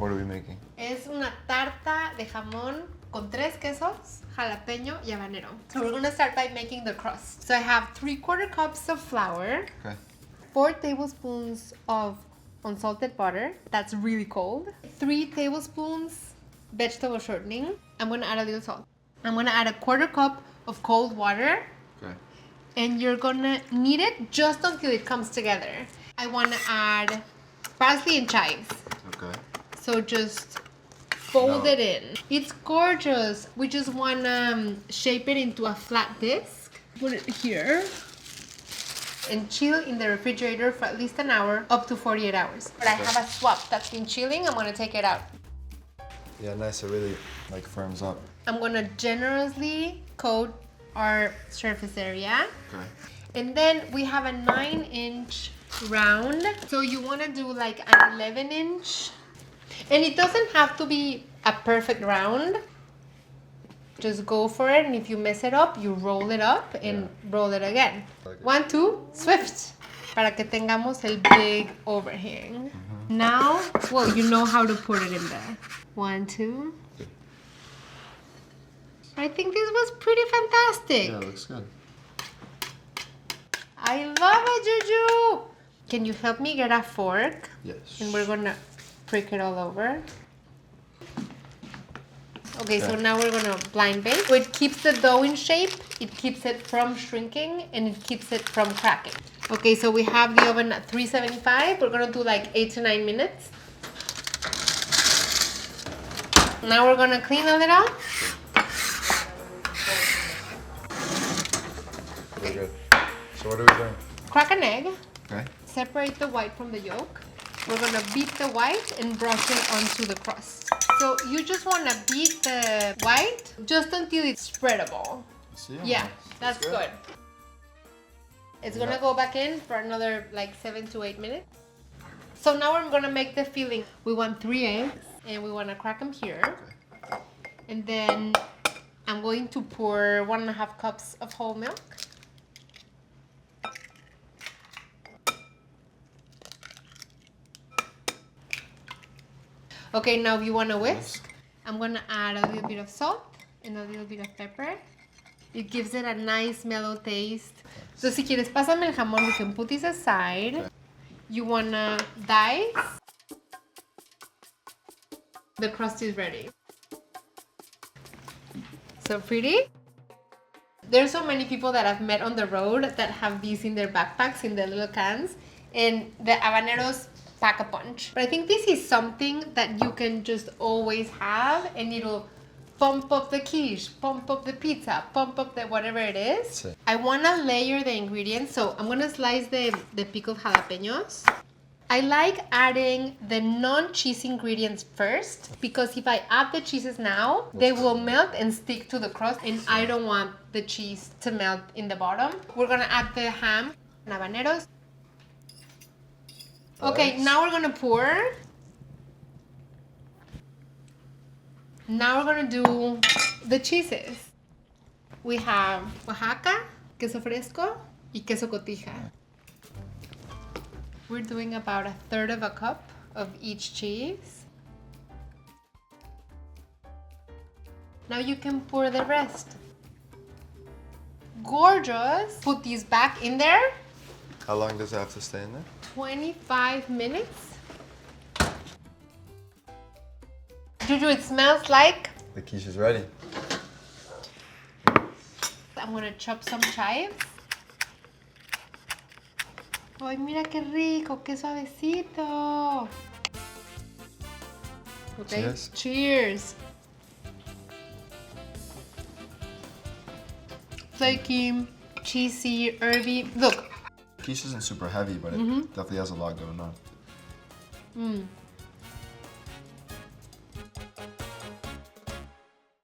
What are we making? Es una tarta de jamón con 3 quesos, jalapeño y habanero. So we're gonna start by making the crust. So I have 3/4 cups of flour. Okay. 4 tablespoons of unsalted butter. That's really cold. 3 tablespoons vegetable shortening. I'm gonna add a little salt. I'm gonna add a 1/4 cup of cold water. Okay. And you're gonna knead it just until it comes together. I wanna add parsley and chives. Okay. So just fold it in. It's gorgeous. We just wanna shape it into a flat disc. Put it here. And chill in the refrigerator for at least an hour, up to 48 hours. But I have a swap that's been chilling. I'm gonna take it out. Yeah, nice. It really like firms up. I'm gonna generously coat our surface area. Okay. And then we have a 9-inch round. So you wanna do like an 11-inch. And it doesn't have to be a perfect round. Just go for it, and if you mess it up, you roll it up and roll it again. Like 1, 2, swift. Para que tengamos el big overhang. Now, well, you know how to put it in there. 1, 2. I think this was pretty fantastic. Yeah, it looks good. I love it, Juju. Can you help me get a fork? Yes. And we're gonna prick it all over. Okay, so now we're gonna blind bake. So it keeps the dough in shape, it keeps it from shrinking, and it keeps it from cracking. Okay, so we have the oven at 375. We're gonna do like 8 to 9 minutes. Now we're gonna clean a little. Very good. So what are we doing? Crack an egg. Okay. Separate the white from the yolk. We're gonna beat the white and brush it onto the crust. So you just wanna beat the white just until it's spreadable. See? Yeah, that's good. It's gonna go back in for another like 7 to 8 minutes. So now we're gonna make the filling. We want 3 eggs and we wanna crack them here. And then I'm going to pour 1.5 cups of whole milk. Okay, now if you want to whisk, I'm going to add a little bit of salt and a little bit of pepper. It gives it a nice mellow taste. So si quieres, pásame el jamón, we can put this aside. Okay. You want to dice. The crust is ready. So pretty. There's so many people that I've met on the road that have these in their backpacks, in their little cans. And the habaneros pack a punch. But I think this is something that you can just always have, and it'll pump up the quiche, pump up the pizza, pump up the whatever it is. I want to layer the ingredients, so I'm going to slice the pickled jalapenos. I like adding the non-cheese ingredients first, because if I add the cheeses now, they will melt and stick to the crust, and I don't want the cheese to melt in the bottom. We're going to add the ham and habaneros. Okay, now we're gonna pour. Now we're gonna do the cheeses. We have Oaxaca, queso fresco, y queso cotija. We're doing about 1/3 cup of each cheese. Now you can pour the rest. Gorgeous. Put these back in there. How long does it have to stay in there? 25 minutes. Juju, it smells like... The quiche is ready. I'm gonna chop some chives. Ay, mira qué rico, qué suavecito. Okay, Cheers. Cheers. Flaky, cheesy, herby. Look. Quiche isn't super heavy, but it definitely has a lot going on.